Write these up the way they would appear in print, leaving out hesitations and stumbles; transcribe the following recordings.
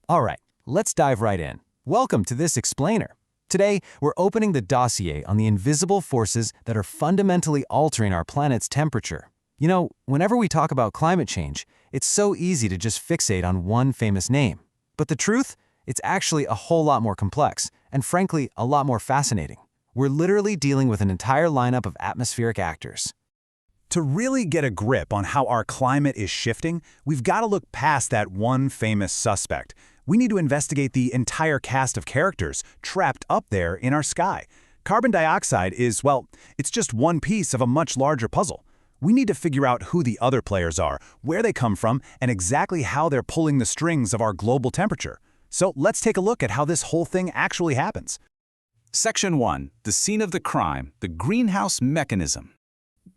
All right, let's dive right in. Welcome to this explainer. Today, we're opening the dossier on the invisible forces that are fundamentally altering our planet's temperature. You know, whenever we talk about climate change, it's so easy to just fixate on one famous name. But the truth? It's actually a whole lot more complex, and frankly, a lot more fascinating. We're literally dealing with an entire lineup of atmospheric actors. To really get a grip on how our climate is shifting, we've got to look past that one famous suspect. We need to investigate the entire cast of characters trapped up there in our sky. Carbon dioxide is, well, it's just one piece of a much larger puzzle. We need to figure out who the other players are, where they come from, and exactly how they're pulling the strings of our global temperature. So let's take a look at how this whole thing actually happens. Section 1. The scene of the crime, the greenhouse mechanism.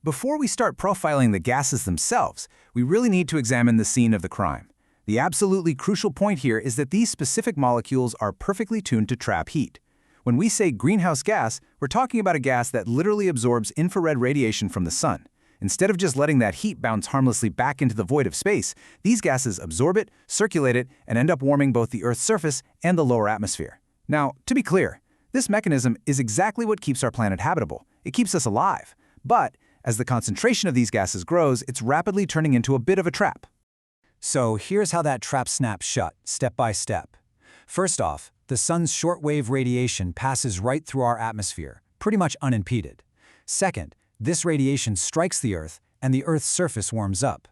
Before we start profiling the gases themselves, we really need to examine the scene of the crime. The absolutely crucial point here is that these specific molecules are perfectly tuned to trap heat. When we say greenhouse gas, we're talking about a gas that literally absorbs infrared radiation from the sun. Instead of just letting that heat bounce harmlessly back into the void of space, these gases absorb it, circulate it, and end up warming both the Earth's surface and the lower atmosphere. Now, to be clear, this mechanism is exactly what keeps our planet habitable. It keeps us alive. But as the concentration of these gases grows, it's rapidly turning into a bit of a trap. So here's how that trap snaps shut, step by step. First off, the sun's shortwave radiation passes right through our atmosphere, pretty much unimpeded. Second, this radiation strikes the Earth, and the Earth's surface warms up.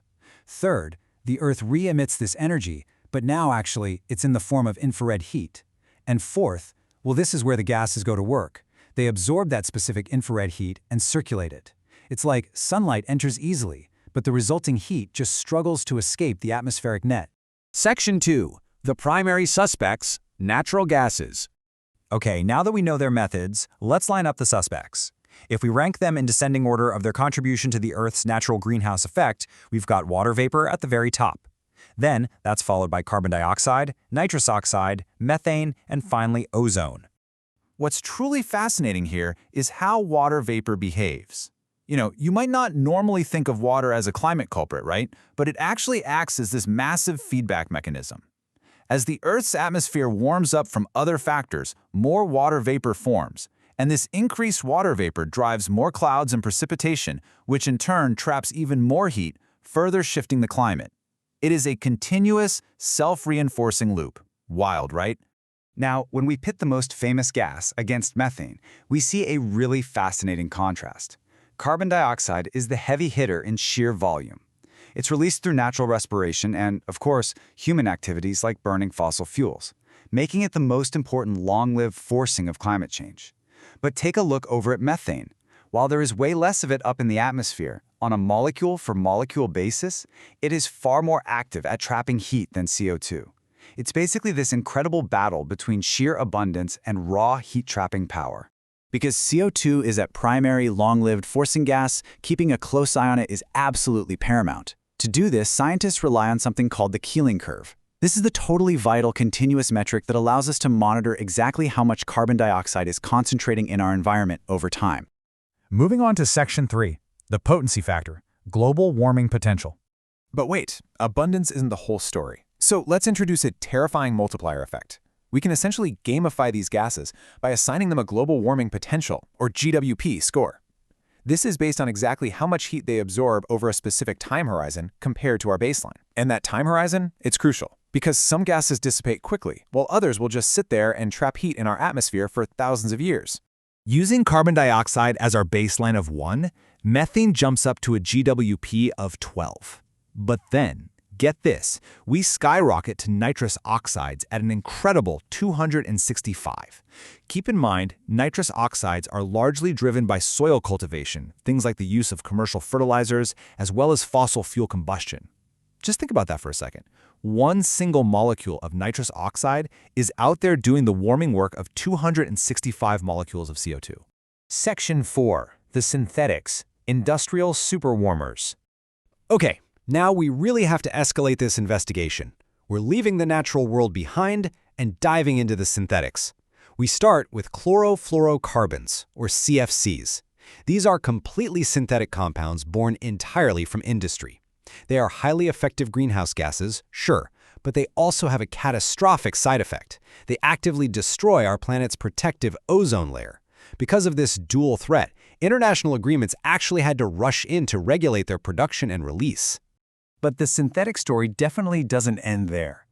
Third, the Earth re-emits this energy, but now actually it's in the form of infrared heat. And fourth, well, this is where the gases go to work. They absorb that specific infrared heat and circulate it. It's like sunlight enters easily, but the resulting heat just struggles to escape the atmospheric net. Section 2. The primary suspects, natural gases. Okay, now that we know their methods, let's line up the suspects. If we rank them in descending order of their contribution to the Earth's natural greenhouse effect, we've got water vapor at the very top. Then, that's followed by carbon dioxide, nitrous oxide, methane, and finally ozone. What's truly fascinating here is how water vapor behaves. You might not normally think of water as a climate culprit, right? But it actually acts as this massive feedback mechanism. As the Earth's atmosphere warms up from other factors, more water vapor forms. And this increased water vapor drives more clouds and precipitation, which in turn traps even more heat, further shifting the climate. It is a continuous, self-reinforcing loop. Wild, right? Now, when we pit the most famous gas against methane, we see a really fascinating contrast. Carbon dioxide is the heavy hitter in sheer volume. It's released through natural respiration and, of course, human activities like burning fossil fuels, making it the most important long-lived forcing of climate change. But take a look over at methane. While there is way less of it up in the atmosphere, on a molecule-for-molecule basis, it is far more active at trapping heat than CO2. It's basically this incredible battle between sheer abundance and raw heat-trapping power. Because CO2 is that primary long-lived forcing gas, keeping a close eye on it is absolutely paramount. To do this, scientists rely on something called the Keeling curve. This is the totally vital continuous metric that allows us to monitor exactly how much carbon dioxide is concentrating in our environment over time. Moving on to Section 3, the potency factor, global warming potential. But wait, abundance isn't the whole story. So let's introduce a terrifying multiplier effect. We can essentially gamify these gases by assigning them a global warming potential, or GWP, score. This is based on exactly how much heat they absorb over a specific time horizon compared to our baseline. And that time horizon, it's crucial, because some gases dissipate quickly, while others will just sit there and trap heat in our atmosphere for thousands of years. Using carbon dioxide as our baseline of 1, methane jumps up to a GWP of 12. But then, get this, we skyrocket to nitrous oxides at an incredible 265. Keep in mind, nitrous oxides are largely driven by soil cultivation, things like the use of commercial fertilizers, as well as fossil fuel combustion. Just think about that for a second. One single molecule of nitrous oxide is out there doing the warming work of 265 molecules of CO2. Section 4. The synthetics, industrial superwarmers. Okay, now we really have to escalate this investigation. We're leaving the natural world behind and diving into the synthetics. We start with chlorofluorocarbons, or CFCs. These are completely synthetic compounds born entirely from industry. They are highly effective greenhouse gases, sure, but they also have a catastrophic side effect. They actively destroy our planet's protective ozone layer. Because of this dual threat, international agreements actually had to rush in to regulate their production and release. But the synthetic story definitely doesn't end there.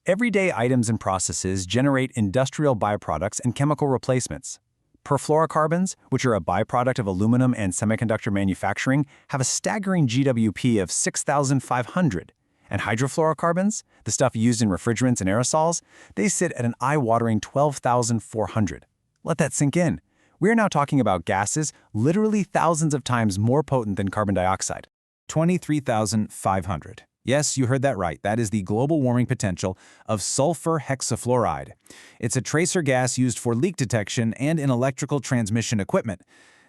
Everyday items and processes generate industrial byproducts and chemical replacements. Perfluorocarbons, which are a byproduct of aluminum and semiconductor manufacturing, have a staggering GWP of 6,500. And hydrofluorocarbons, the stuff used in refrigerants and aerosols, they sit at an eye-watering 12,400. Let that sink in. We're now talking about gases literally thousands of times more potent than carbon dioxide. 23,500. Yes, you heard that right. That is the global warming potential of sulfur hexafluoride. It's a tracer gas used for leak detection and in electrical transmission equipment.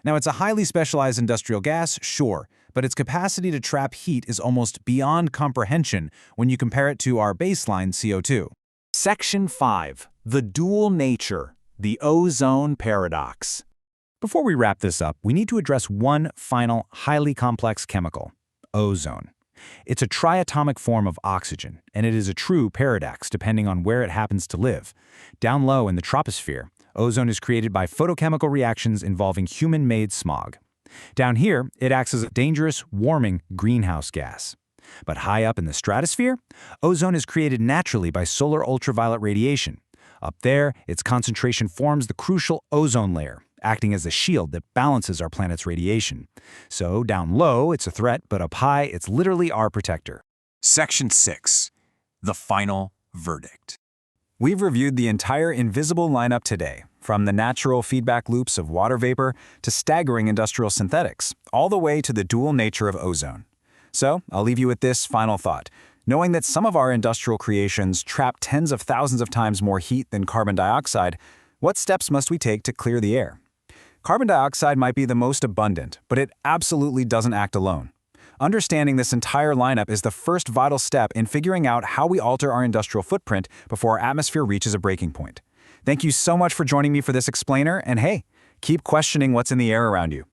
Now, it's a highly specialized industrial gas, sure, but its capacity to trap heat is almost beyond comprehension when you compare it to our baseline CO2. Section 5. The dual nature. The ozone paradox. Before we wrap this up, we need to address one final, highly complex chemical: ozone. It's a triatomic form of oxygen, and it is a true paradox depending on where it happens to live. Down low in the troposphere, ozone is created by photochemical reactions involving human-made smog. Down here, it acts as a dangerous, warming greenhouse gas. But high up in the stratosphere, ozone is created naturally by solar ultraviolet radiation. Up there, its concentration forms the crucial ozone layer, acting as a shield that balances our planet's radiation. So down low, it's a threat, but up high, it's literally our protector. Section 6. The final verdict. We've reviewed the entire invisible lineup today, from the natural feedback loops of water vapor to staggering industrial synthetics, all the way to the dual nature of ozone. So I'll leave you with this final thought. Knowing that some of our industrial creations trap tens of thousands of times more heat than carbon dioxide, what steps must we take to clear the air? Carbon dioxide might be the most abundant, but it absolutely doesn't act alone. Understanding this entire lineup is the first vital step in figuring out how we alter our industrial footprint before our atmosphere reaches a breaking point. Thank you so much for joining me for this explainer, and hey, keep questioning what's in the air around you.